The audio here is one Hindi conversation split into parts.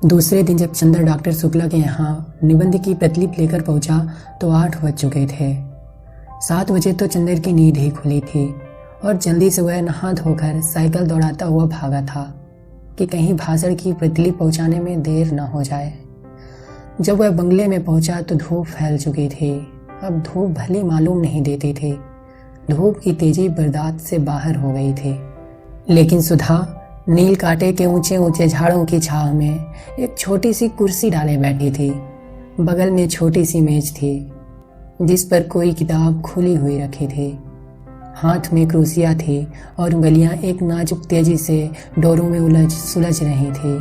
दूसरे दिन जब चंदर डॉक्टर शुक्ला के यहाँ निबंध की प्रतिलिपि लेकर पहुंचा तो 8 बज चुके थे। 7 बजे तो चंदर की नींद ही खुली थी और जल्दी से वह नहा धोकर साइकिल दौड़ाता हुआ भागा था कि कहीं भाषण की प्रतिलिपि पहुंचाने में देर न हो जाए। जब वह बंगले में पहुंचा तो धूप फैल चुकी थी। अब धूप भली मालूम नहीं देती थी। धूप की तेजी बर्दाश्त से बाहर हो गई थी। लेकिन सुधा नील कांटे के ऊंचे ऊंचे झाड़ों की छांव में एक छोटी सी कुर्सी डाले बैठी थी। बगल में छोटी सी मेज थी जिस पर कोई किताब खुली हुई रखी थी। हाथ में क्रोसिया थी और उंगलियां एक नाजुक तेजी से डोरों में सुलझ रही थी।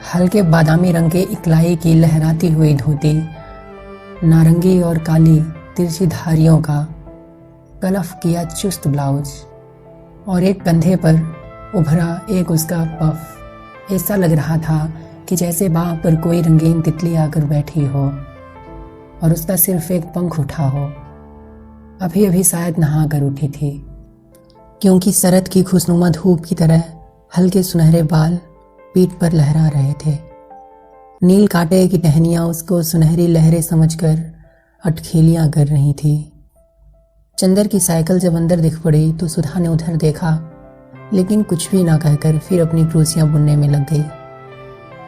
हल्के बादामी रंग के इकलाई की लहराती हुई धोती, नारंगी और काली तिरछी धारियों का कलफ किया चुस्त ब्लाउज और एक कंधे पर उभरा एक उसका पफ। ऐसा लग रहा था कि जैसे बाह पर कोई रंगीन तितली आकर बैठी हो और उसका सिर्फ एक पंख उठा हो। अभी अभी शायद नहा कर उठी थी, क्योंकि शरद की खुशनुमा धूप की तरह हल्के सुनहरे बाल पीठ पर लहरा रहे थे। नील कांटे की टहनियाँ उसको सुनहरी लहरें समझकर अटखेलियाँ कर रही थी। चंदर की साइकिल जब अंदर दिख पड़ी तो सुधा ने उधर देखा, लेकिन कुछ भी ना कहकर फिर अपनी क्रोसियां बुनने में लग गई।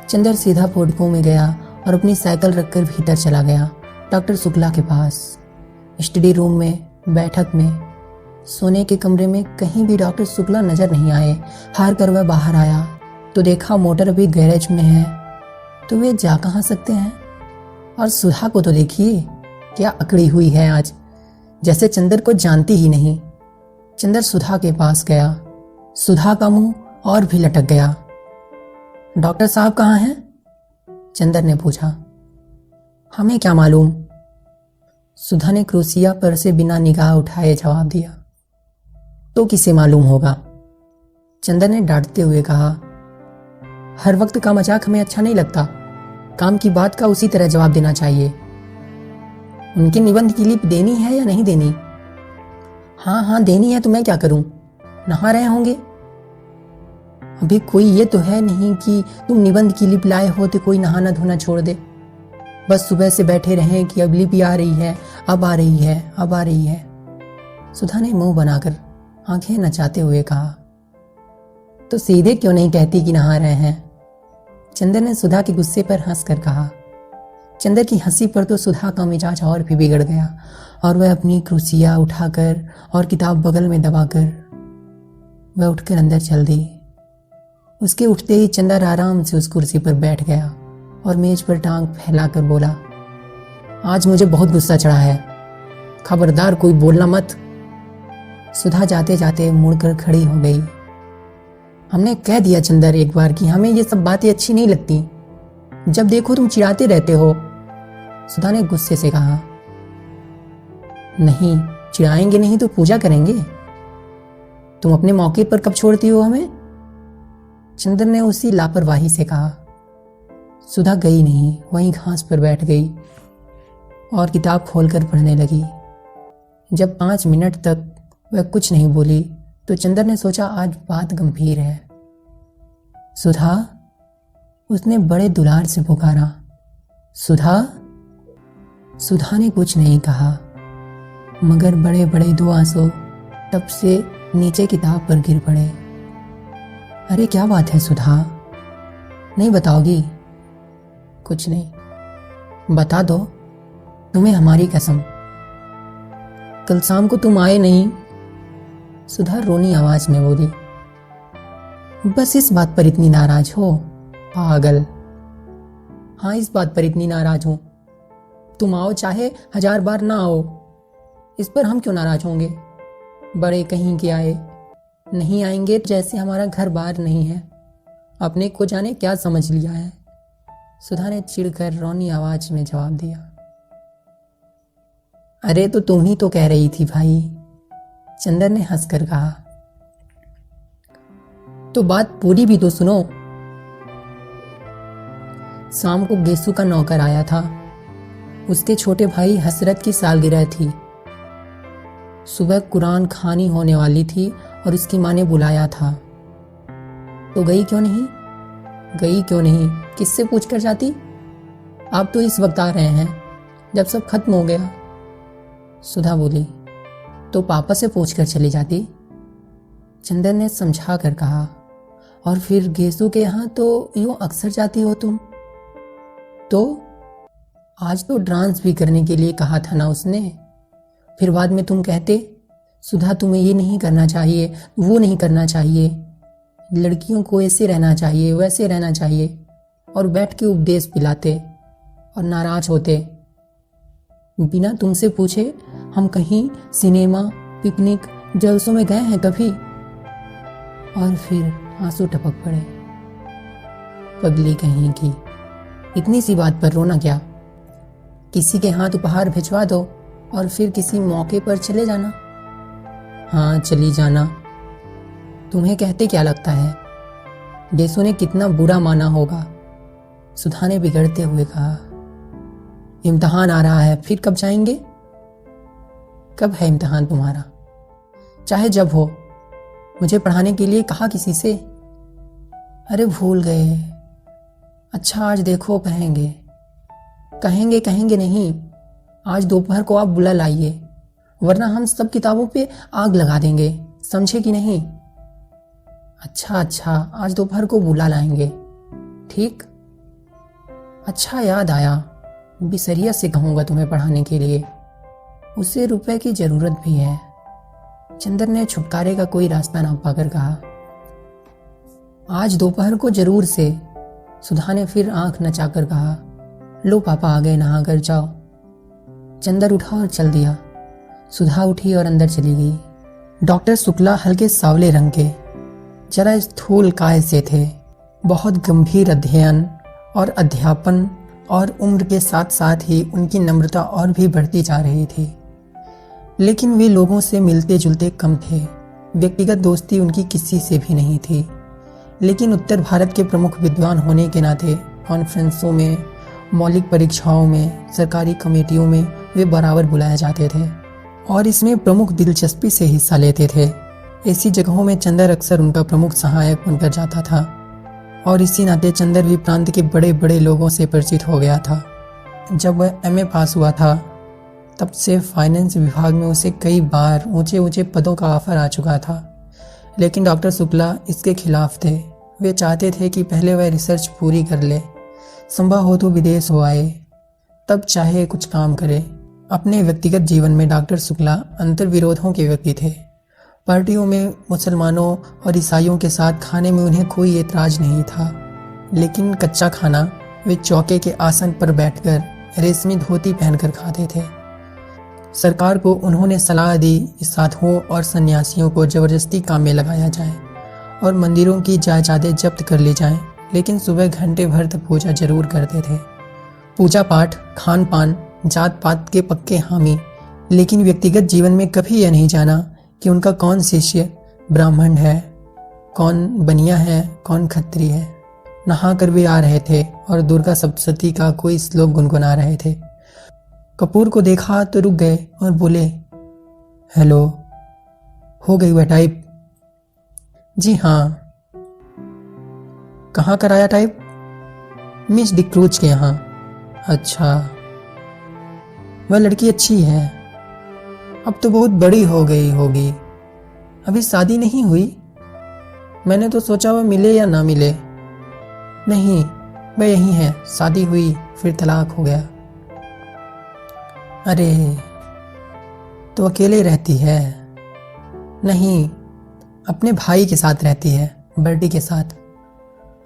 चंदर सीधा पोर्टिको में गया और अपनी साइकिल रखकर भीतर चला गया, डॉक्टर शुक्ला के पास। स्टडी रूम में, बैठक में, सोने के कमरे में कहीं भी डॉक्टर शुक्ला नजर नहीं आए। हार कर वह बाहर आया तो देखा मोटर अभी गैरेज में है, तो वे जा कहाँ सकते हैं। और सुधा को तो देखिए क्या अकड़ी हुई है आज, जैसे चंदर को जानती ही नहीं। चंदर सुधा के पास गया। सुधा का मुंह और भी लटक गया। डॉक्टर साहब कहाँ हैं? चंदर ने पूछा। हमें क्या मालूम, सुधा ने क्रोसिया पर से बिना निगाह उठाए जवाब दिया। तो किसे मालूम होगा? चंदर ने डांटते हुए कहा। हर वक्त का मजाक हमें अच्छा नहीं लगता। काम की बात का उसी तरह जवाब देना चाहिए। उनकी निबंध की लिपि देनी है या नहीं देनी? हाँ देनी है, तो मैं क्या करूं? नहा रहे होंगे। अभी कोई ये तो है नहीं कि तुम निबंध की लिपि लाए हो तो कोई नहाना धोना छोड़ दे। बस सुबह से बैठे रहें कि अब लिपि आ रही है, अब आ रही है, अब आ रही है। सुधा ने मुंह बनाकर आंखें नचाते हुए कहा। तो सीधे क्यों नहीं कहती कि नहा रहे हैं? चंदर ने सुधा के गुस्से पर हंसकर कहा। चंदर की हंसी पर तो सुधा का मिजाज और भी बिगड़ गया और वह अपनी क्रोसिया उठाकर और किताब बगल में दबाकर वह उठकर अंदर चल दी। उसके उठते ही चंदर आराम से उस कुर्सी पर बैठ गया और मेज पर टांग फैलाकर बोला। आज मुझे बहुत गुस्सा चढ़ा है, खबरदार कोई बोलना मत। सुधा जाते जाते मुड़कर खड़ी हो गई। हमने कह दिया चंदर एक बार कि हमें ये सब बातें अच्छी नहीं लगती। जब देखो तुम चिढ़ाते रहते हो। सुधा ने गुस्से से कहा। नहीं, चिढ़ाएंगे नहीं तो पूजा करेंगे। तुम अपने मौके पर कब छोड़ती हो हमें? चंदर ने उसी लापरवाही से कहा। सुधा गई नहीं, वहीं घास पर बैठ गई और किताब खोलकर पढ़ने लगी। जब 5 मिनट तक वह कुछ नहीं बोली तो चंदर ने सोचा आज बात गंभीर है। सुधा, उसने बड़े दुलार से पुकारा। सुधा। सुधा ने कुछ नहीं कहा, मगर बड़े बड़े 2 आंसू टप से नीचे किताब पर गिर पड़े। अरे क्या बात है सुधा, नहीं बताओगी? कुछ नहीं। बता दो, तुम्हें हमारी कसम। कल शाम को तुम आए नहीं। सुधा रोनी आवाज में बोली। बस इस बात पर इतनी नाराज हो? पागल। हाँ, इस बात पर इतनी नाराज हूं। तुम आओ चाहे 1000 बार ना आओ, इस पर हम क्यों नाराज होंगे? बड़े कहीं के आए, नहीं आएंगे जैसे हमारा घर बार नहीं है। अपने को जाने क्या समझ लिया है। सुधा ने चिढ़कर रोनी आवाज में जवाब दिया। अरे तो तुम ही तो कह रही थी भाई, चंदर ने हंसकर कहा। तो बात पूरी भी तो सुनो। शाम को गेसू का नौकर आया था। उसके छोटे भाई हसरत की सालगिरह थी। सुबह कुरान खानी होने वाली थी और उसकी माँ ने बुलाया था। तो गई क्यों नहीं? गई क्यों नहीं किससे पूछ कर जाती? आप तो इस वक्त आ रहे हैं जब सब खत्म हो गया। सुधा बोली। तो पापा से पूछ कर चली जाती, चंदर ने समझा कर कहा। और फिर गेसू के यहाँ तो यूं अक्सर जाती हो तुम? तो आज तो डांस भी करने के लिए कहा था ना उसने। फिर बाद में तुम कहते सुधा तुम्हें ये नहीं करना चाहिए, वो नहीं करना चाहिए, लड़कियों को ऐसे रहना चाहिए, वैसे रहना चाहिए, और बैठ के उपदेश पिलाते और नाराज होते। बिना तुमसे पूछे हम कहीं सिनेमा, पिकनिक, जलसों में गए हैं कभी? और फिर आंसू टपक पड़े। पगली कहीं की, इतनी सी बात पर रोना क्या? किसी के हाथ उपहार भिजवा दो और फिर किसी मौके पर चले जाना। हाँ, चली जाना। तुम्हें कहते क्या लगता है? गेसू ने कितना बुरा माना होगा? सुधा ने बिगड़ते हुए कहा। इम्तिहान आ रहा है, फिर कब जाएंगे? कब है इम्तिहान तुम्हारा? चाहे जब हो। मुझे पढ़ाने के लिए कहा किसी से? अरे भूल गए। अच्छा आज देखो कहेंगे। कहेंगे कहेंगे नहीं, आज दोपहर को आप बुला लाइए, वरना हम सब किताबों पे आग लगा देंगे, समझे कि नहीं? अच्छा अच्छा, आज दोपहर को बुला लाएंगे, ठीक? अच्छा याद आया, बिसरिया से कहूँगा तुम्हें पढ़ाने के लिए, उसे रुपए की जरूरत भी है। चंदर ने छुटकारे का कोई रास्ता ना पाकर कहा। आज दोपहर को जरूर से। सुधा ने फिर आंख नचाकर कहा। लो पापा आ गए, नहा कर जाओ। चंदर उठा और चल दिया। सुधा उठी और अंदर चली गई। डॉक्टर शुक्ला हल्के सांवले रंग के, जरा स्थूल काय से थे। बहुत गंभीर अध्ययन और अध्यापन और उम्र के साथ साथ ही उनकी नम्रता और भी बढ़ती जा रही थी। लेकिन वे लोगों से मिलते जुलते कम थे। व्यक्तिगत दोस्ती उनकी किसी से भी नहीं थी। लेकिन उत्तर भारत के प्रमुख विद्वान होने के नाते कॉन्फ्रेंसों में, मौलिक परीक्षाओं में, सरकारी कमेटियों में वे बराबर बुलाए जाते थे और इसमें प्रमुख दिलचस्पी से हिस्सा लेते थे। ऐसी जगहों में चंदर अक्सर उनका प्रमुख सहायक बनकर जाता था और इसी नाते चंदर भी प्रांत के बड़े बड़े लोगों से परिचित हो गया था। जब वह एमए पास हुआ था तब से फाइनेंस विभाग में उसे कई बार ऊंचे ऊंचे पदों का ऑफर आ चुका था। लेकिन डॉक्टर शुक्ला इसके खिलाफ थे। वे चाहते थे कि पहले वह रिसर्च पूरी कर ले, संभव हो तो विदेश हो आए, तब चाहे कुछ काम करे। अपने व्यक्तिगत जीवन में डॉक्टर शुक्ला अंतर्विरोधों के व्यक्ति थे। पार्टियों में मुसलमानों और ईसाइयों के साथ खाने में उन्हें कोई एतराज नहीं था, लेकिन कच्चा खाना वे चौके के आसन पर बैठकर रेशमी धोती पहनकर खाते थे। सरकार को उन्होंने सलाह दी कि साधुओं और सन्यासियों को जबरदस्ती काम में लगाया जाए और मंदिरों की जायदादें जब्त कर ली जाएं, लेकिन सुबह घंटे भर तक पूजा जरूर करते थे। पूजा पाठ, खान पान, जात पात के पक्के हामी, लेकिन व्यक्तिगत जीवन में कभी यह नहीं जाना कि उनका कौन शिष्य ब्राह्मण है, कौन बनिया है, कौन खत्री है। नहा कर वे आ रहे थे और दुर्गा सप्तशती का कोई श्लोक गुनगुना रहे थे। कपूर को देखा तो रुक गए और बोले, हेलो, हो गई वह टाइप? जी हाँ। कहाँ कराया टाइप? मिस डिक्रूज के यहाँ। अच्छा, वह लड़की अच्छी है, अब तो बहुत बड़ी हो गई होगी, अभी शादी नहीं हुई? मैंने तो सोचा वह मिले या ना मिले। नहीं, वह यही है, शादी हुई फिर तलाक हो गया। अरे, तो अकेले रहती है? नहीं, अपने भाई के साथ रहती है, बर्टी के साथ।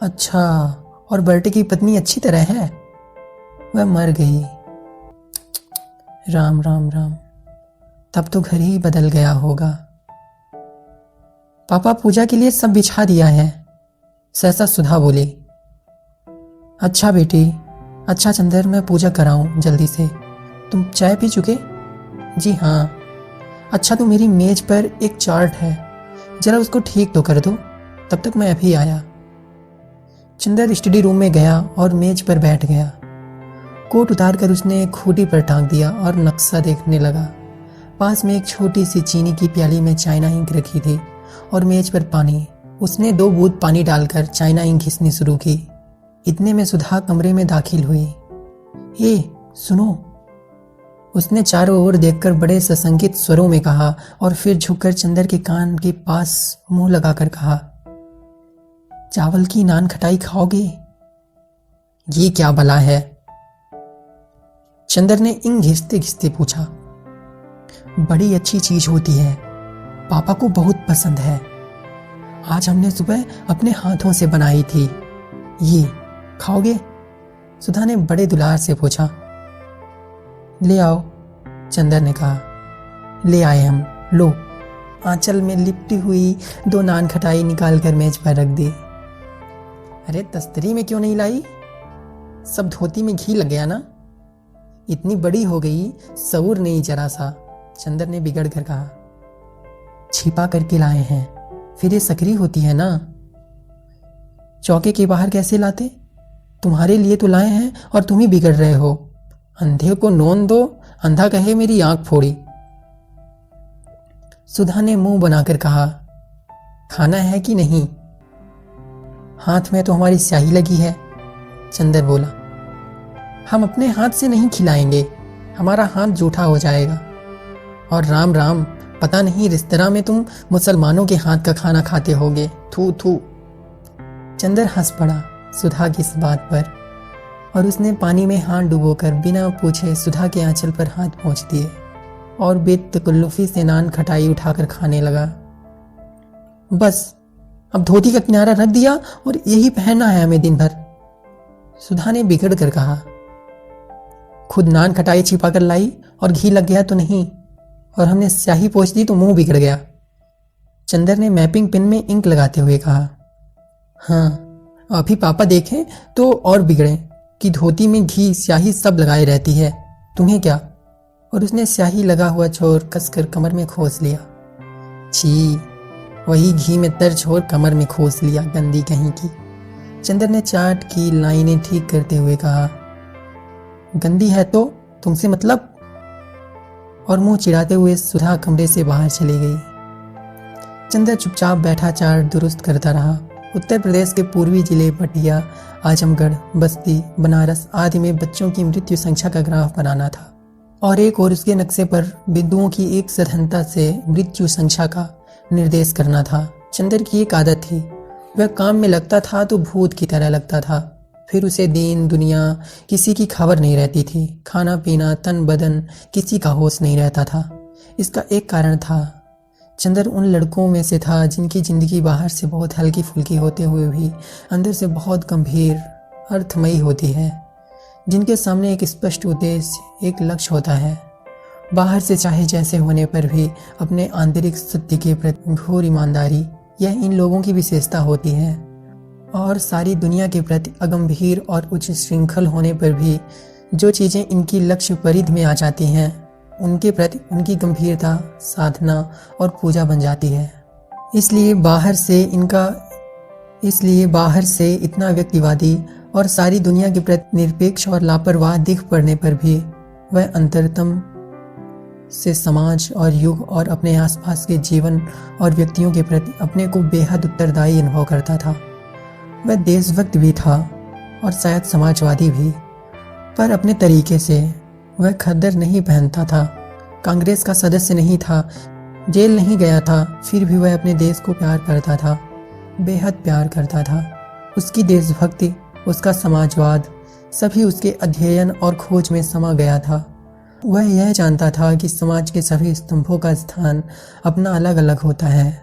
अच्छा, और बर्टी की पत्नी अच्छी तरह है? वह मर गई। राम राम राम, तब तो घर ही बदल गया होगा। पापा पूजा के लिए सब बिछा दिया है, सहसा सुधा बोली। अच्छा बेटी, अच्छा चंदर, मैं पूजा कराऊं जल्दी से। तुम चाय पी चुके? जी हाँ। अच्छा, तो मेरी मेज पर एक चार्ट है, जरा उसको ठीक तो कर दो, तब तक मैं अभी आया। चंदर स्टडी रूम में गया और मेज पर बैठ गया। कोट उतार कर उसने एक खूंटी पर टांग दिया और नक्शा देखने लगा। पास में एक छोटी सी चीनी की प्याली में चाइना इंक रखी थी और मेज पर पानी। उसने 2 बूंद पानी डालकर चाइना इंक घिसनी शुरू की। इतने में सुधा कमरे में दाखिल हुई। ये सुनो, उसने चारों ओर देखकर बड़े सशंकित स्वरों में कहा और फिर झुककर चंदर के कान के पास मुंह लगाकर कहा, चावल की नान खटाई खाओगे? ये क्या भला है? चंदर ने इंग घिसते घिसते पूछा। बड़ी अच्छी चीज होती है, पापा को बहुत पसंद है। आज हमने सुबह अपने हाथों से बनाई थी। ये खाओगे? सुधा ने बड़े दुलार से पूछा। ले आओ, चंदर ने कहा। ले आए हम। लो, आंचल में लिपटी हुई 2 नान खटाई निकाल कर मेज पर रख दी। अरे तस्तरी में क्यों नहीं लाई? सब धोती में घी लग गया ना। इतनी बड़ी हो गई, सऊर नहीं जरा सा, चंदर ने बिगड़ कर कहा। छिपा करके लाए हैं, फिर ये सकरी होती है ना। चौके के बाहर कैसे लाते? तुम्हारे लिए तो लाए हैं और तुम ही बिगड़ रहे हो। अंधे को नोन दो, अंधा कहे मेरी आंख फोड़ी। सुधा ने मुंह बनाकर कहा, खाना है कि नहीं? हाथ में तो हमारी स्याही लगी है, चंदर बोला। हम अपने हाथ से नहीं खिलाएंगे, हमारा हाथ जूठा हो जाएगा। और राम राम, पता नहीं रेस्तरां में तुम मुसलमानों के हाथ का खाना खाते होगे। थू थू। चंदर हंस पड़ा सुधा की इस बात पर और उसने पानी में हाथ डुबोकर बिना पूछे सुधा के आंचल पर हाथ पहुंच दिए और बेतकल्लुफी से नान खटाई उठाकर खाने लगा। बस अब धोती का किनारा रख दिया और यही पहनना है हमें दिन भर, सुधा ने बिगड़ कर कहा। खुद नान खटाई छिपा कर लाई और घी लग गया तो नहीं, और हमने स्याही पोंछ दी तो मुंह बिगड़ गया, चंदर ने मैपिंग पेन में इंक लगाते हुए कहा। हाँ, अभी पापा देखें तो और बिगड़े कि धोती में घी स्याही सब लगाए रहती है, तुम्हें क्या? और उसने स्याही लगा हुआ छोर कसकर कमर में खोस लिया। छी, वही घी में तर छोर कमर में खोस लिया, गंदी कहीं की, चंदर ने चार्ट की लाइनें ठीक करते हुए कहा। गंदी है तो तुमसे मतलब? और मुंह चिढ़ाते हुए सुधा कमरे से बाहर चली गई। चंदर चुपचाप बैठा चार्ट दुरुस्त करता रहा। उत्तर प्रदेश के पूर्वी जिले पटिया, आजमगढ़, बस्ती, बनारस आदि में बच्चों की मृत्यु संख्या का ग्राफ बनाना था और एक और उसके नक्शे पर बिंदुओं की एक सधनता से मृत्यु संख्या का निर्देश करना था। चंदर की एक आदत थी, वह काम में लगता था तो भूत की तरह लगता था, फिर उसे दीन दुनिया किसी की खबर नहीं रहती थी। खाना पीना तन बदन किसी का होश नहीं रहता था। इसका एक कारण था, चंदर उन लड़कों में से था जिनकी जिंदगी बाहर से बहुत हल्की फुल्की होते हुए भी अंदर से बहुत गंभीर अर्थमयी होती है, जिनके सामने एक स्पष्ट उद्देश्य, एक लक्ष्य होता है। बाहर से चाहे जैसे होने पर भी अपने आंतरिक सत्य के प्रति घोर ईमानदारी, यह इन लोगों की विशेषता होती है। और सारी दुनिया के प्रति अगंभीर और उच्च श्रृंखल होने पर भी जो चीज़ें इनकी लक्ष्य परिधि में आ जाती हैं, उनके प्रति उनकी गंभीरता साधना और पूजा बन जाती है। इसलिए बाहर से इतना व्यक्तिवादी और सारी दुनिया के प्रति निरपेक्ष और लापरवाह दिख पड़ने पर भी वह अंतरतम से समाज और युग और अपने आसपास के जीवन और व्यक्तियों के प्रति अपने को बेहद उत्तरदायी अनुभव करता था। वह देशभक्त भी था और शायद समाजवादी भी, पर अपने तरीके से। वह खद्दर नहीं पहनता था, कांग्रेस का सदस्य नहीं था, जेल नहीं गया था, फिर भी वह अपने देश को प्यार करता था, बेहद प्यार करता था। उसकी देशभक्ति, उसका समाजवाद, सभी उसके अध्ययन और खोज में समा गया था। वह यह जानता था कि समाज के सभी स्तंभों का स्थान अपना अलग अलग होता है।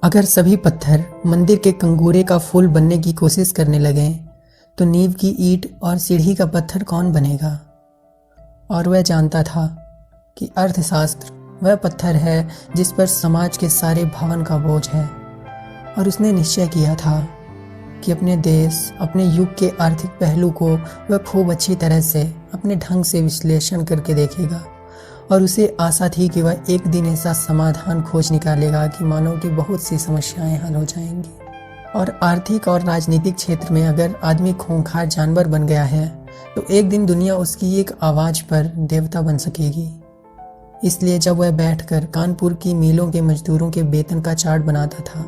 अगर सभी पत्थर मंदिर के कंगूरे का फूल बनने की कोशिश करने लगें तो नींव की ईंट और सीढ़ी का पत्थर कौन बनेगा? और वह जानता था कि अर्थशास्त्र वह पत्थर है जिस पर समाज के सारे भवन का बोझ है। और उसने निश्चय किया था कि अपने देश, अपने युग के आर्थिक पहलू को वह खूब अच्छी तरह से अपने ढंग से विश्लेषण करके देखेगा। और उसे आशा थी कि वह एक दिन ऐसा समाधान खोज निकालेगा कि मानव की बहुत सी समस्याएं हल हो जाएंगी। और आर्थिक और राजनीतिक क्षेत्र में अगर आदमी खूंखार जानवर बन गया है तो एक दिन दुनिया उसकी एक आवाज़ पर देवता बन सकेगी। इसलिए जब वह बैठकर कानपुर की मिलों के मजदूरों के वेतन का चार्ट बनाता था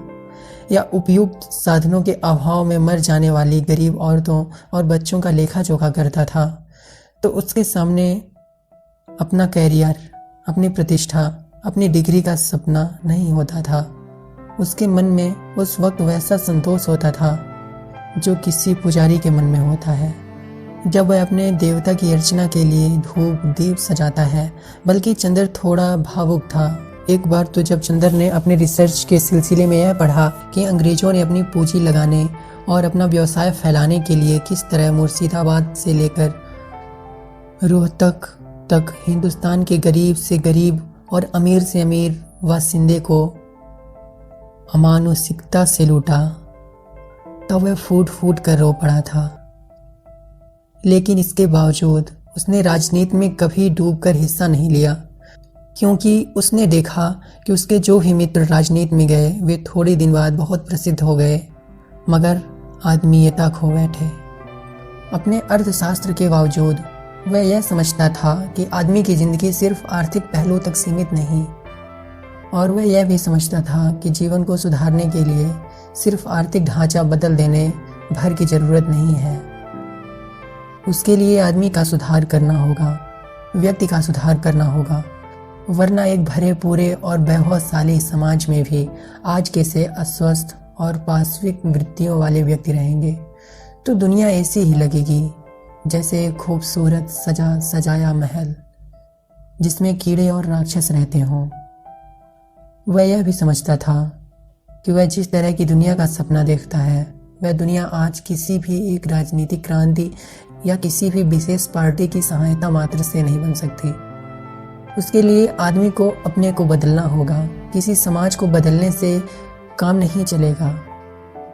या उपयुक्त साधनों के अभाव में मर जाने वाली गरीब औरतों और बच्चों का लेखा जोखा करता था, तो उसके सामने अपना कैरियर, अपनी प्रतिष्ठा, अपनी डिग्री का सपना नहीं होता था। उसके मन में उस वक्त वैसा संतोष होता था जो किसी पुजारी के मन में होता है जब वह अपने देवता की अर्चना के लिए धूप दीप सजाता है। बल्कि चंदर थोड़ा भावुक था। एक बार तो जब चंदर ने अपने रिसर्च के सिलसिले में यह पढ़ा कि अंग्रेजों ने अपनी पूंजी लगाने और अपना व्यवसाय फैलाने के लिए किस तरह मुर्शिदाबाद से लेकर रोहतक तक हिंदुस्तान के गरीब से गरीब और अमीर से अमीर बाशिंदे को अमानुषिकता से लूटा, तब वह फूट फूट कर रो पड़ा था। लेकिन इसके बावजूद उसने राजनीति में कभी डूबकर हिस्सा नहीं लिया, क्योंकि उसने देखा कि उसके जो ही मित्र राजनीति में गए वे थोड़े दिन बाद बहुत प्रसिद्ध हो गए, मगर आदमीयता खो बैठे। अपने अर्थशास्त्र के बावजूद वह यह समझता था कि आदमी की जिंदगी सिर्फ आर्थिक पहलू तक सीमित नहीं, और वह यह भी समझता था कि जीवन को सुधारने के लिए सिर्फ आर्थिक ढांचा बदल देने भर की जरूरत नहीं है। उसके लिए आदमी का सुधार करना होगा, व्यक्ति का सुधार करना होगा, वरना एक भरे पूरे और वैभवशाली समाज में भी आज के से अस्वस्थ और पाशविक वृत्तियों वाले व्यक्ति रहेंगे तो दुनिया ऐसी ही लगेगी जैसे एक खूबसूरत सजा सजाया महल जिसमें कीड़े और राक्षस रहते हों। वह यह भी समझता था कि वह जिस तरह की दुनिया का सपना देखता है वह दुनिया आज किसी भी एक राजनीतिक क्रांति या किसी भी विशेष पार्टी की सहायता मात्र से नहीं बन सकती। उसके लिए आदमी को अपने को बदलना होगा, किसी समाज को बदलने से काम नहीं चलेगा।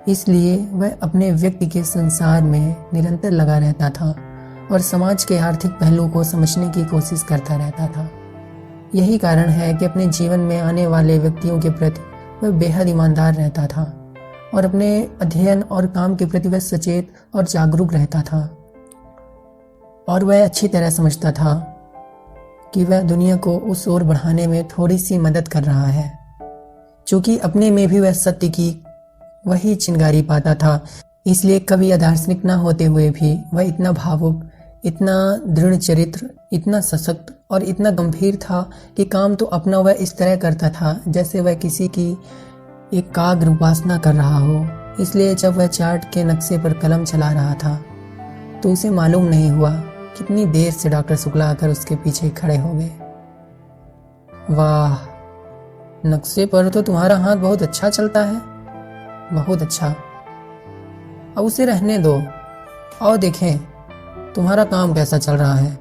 इसलिए वह अपने व्यक्ति के संसार में निरंतर लगा रहता था और समाज के आर्थिक पहलू को समझने की कोशिश करता रहता था। यही कारण है कि अपने जीवन में आने वाले व्यक्तियों के प्रति वह बेहद ईमानदार रहता था और अपने अध्ययन और काम के प्रति वह सचेत और जागरूक रहता था। और वह अच्छी तरह समझता था कि वह दुनिया को उस ओर बढ़ाने में थोड़ी सी मदद कर रहा है, क्योंकि अपने में भी वह सत्य की वही चिंगारी पाता था। इसलिए कभी अदार्शनिक न होते हुए भी वह इतना भावुक, इतना दृढ़ चरित्र, इतना सशक्त और इतना गंभीर था कि काम तो अपना वह इस तरह करता था जैसे वह किसी की एकाग्र उपासना कर रहा हो। इसलिए जब वह चार्ट के नक्शे पर कलम चला रहा था तो उसे मालूम नहीं हुआ कितनी देर से डॉक्टर शुक्ला आकर उसके पीछे खड़े हो गए। वाह, नक्शे पर तो तुम्हारा हाथ बहुत अच्छा चलता है, बहुत अच्छा। अब उसे रहने दो और देखें तुम्हारा काम कैसा चल रहा है।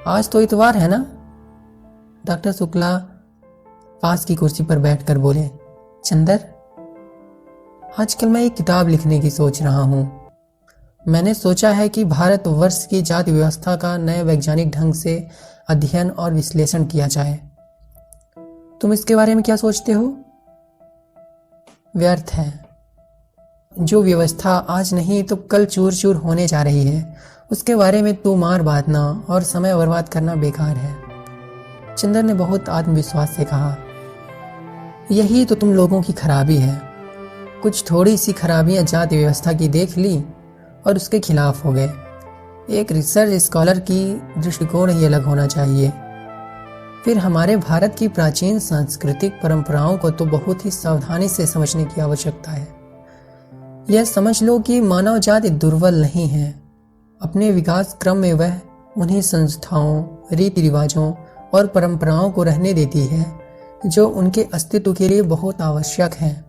आज तो इतवार है ना? डॉक्टर शुक्ला पास की कुर्सी पर बैठकर बोले। चंदर, आजकल मैं एक किताब लिखने की सोच रहा हूँ। मैंने सोचा है कि भारतवर्ष की जाति व्यवस्था का नए वैज्ञानिक ढंग से अध्ययन और विश्लेषण किया जाए। तुम इसके बारे में क्या सोचते हो? व्यर्थ है। जो व्यवस्था आज नहीं तो कल चूर चूर होने जा रही है उसके बारे में तू मार बांधना और समय बर्बाद करना बेकार है। चंदर ने बहुत आत्मविश्वास से कहा। यही तो तुम लोगों की खराबी है। कुछ थोड़ी सी खराबियां जाति व्यवस्था की देख ली और उसके खिलाफ हो गए। एक रिसर्च स्कॉलर की दृष्टिकोण ही अलग होना चाहिए। फिर हमारे भारत की प्राचीन सांस्कृतिक परंपराओं को तो बहुत ही सावधानी से समझने की आवश्यकता है। यह समझ लो कि मानव जाति दुर्बल नहीं है। अपने विकास क्रम में वह उन्हीं संस्थाओं, रीति रिवाजों और परंपराओं को रहने देती है जो उनके अस्तित्व के लिए बहुत आवश्यक हैं।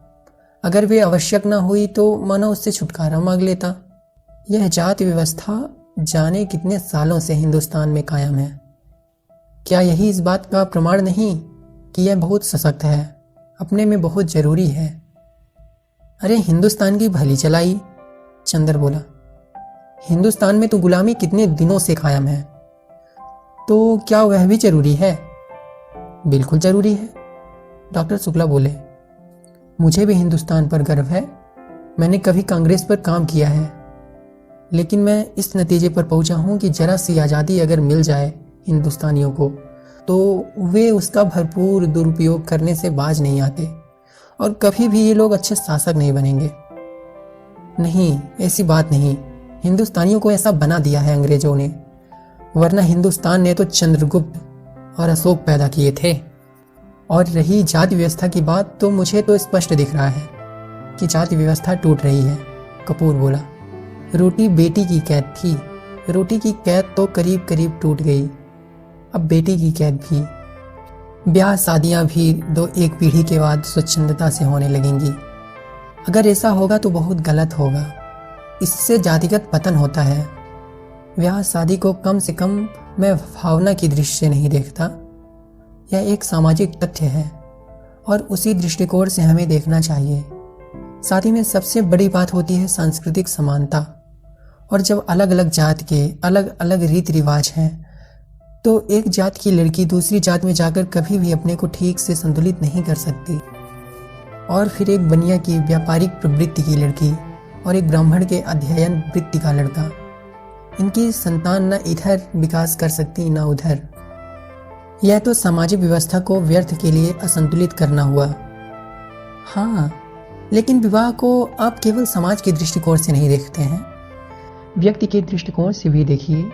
अगर वे आवश्यक न हुई तो मानव उससे छुटकारा मांग लेता। यह जाति व्यवस्था जाने कितने सालों से हिंदुस्तान में कायम है। क्या यही इस बात का प्रमाण नहीं कि यह बहुत सशक्त है, अपने में बहुत जरूरी है? अरे हिंदुस्तान की भली चलाई, चंदर बोला। हिंदुस्तान में तो गुलामी कितने दिनों से कायम है, तो क्या वह भी जरूरी है? बिल्कुल जरूरी है, डॉक्टर शुक्ला बोले। मुझे भी हिंदुस्तान पर गर्व है। मैंने कभी कांग्रेस पर काम किया है, लेकिन मैं इस नतीजे पर पहुंचा हूं कि जरा सी आज़ादी अगर मिल जाए हिंदुस्तानियों को तो वे उसका भरपूर दुरुपयोग करने से बाज नहीं आते और कभी भी ये लोग अच्छे शासक नहीं बनेंगे। नहीं, ऐसी बात नहीं। हिंदुस्तानियों को ऐसा बना दिया है अंग्रेजों ने, वरना हिंदुस्तान ने तो चंद्रगुप्त और अशोक पैदा किए थे। और रही जाति व्यवस्था की बात, तो मुझे तो स्पष्ट दिख रहा है कि जाति व्यवस्था टूट रही है। कपूर बोला, रोटी बेटी की कैद थी, रोटी की कैद तो करीब करीब टूट गई, अब बेटी की कैद भी। ब्याह शादियां भी दो एक पीढ़ी के बाद स्वच्छंदता से होने लगेंगी। अगर ऐसा होगा तो बहुत गलत होगा, इससे जातिगत पतन होता है। ब्याह शादी को कम से कम मैं भावना की दृष्टि से नहीं देखता, यह एक सामाजिक तथ्य है और उसी दृष्टिकोण से हमें देखना चाहिए। शादी में सबसे बड़ी बात होती है सांस्कृतिक समानता, और जब अलग अलग जात के अलग अलग रीति रिवाज हैं तो एक जात की लड़की दूसरी जात में जाकर कभी भी अपने को ठीक से संतुलित नहीं कर सकती। और फिर एक बनिया की व्यापारिक प्रवृत्ति की लड़की और एक ब्राह्मण के अध्ययन वृत्ति का लड़का, इनकी संतान न इधर विकास कर सकती न उधर। यह तो सामाजिक व्यवस्था को व्यर्थ के लिए असंतुलित करना हुआ। हाँ, लेकिन विवाह को आप केवल समाज के दृष्टिकोण से नहीं देखते हैं, व्यक्ति के दृष्टिकोण से भी देखिए।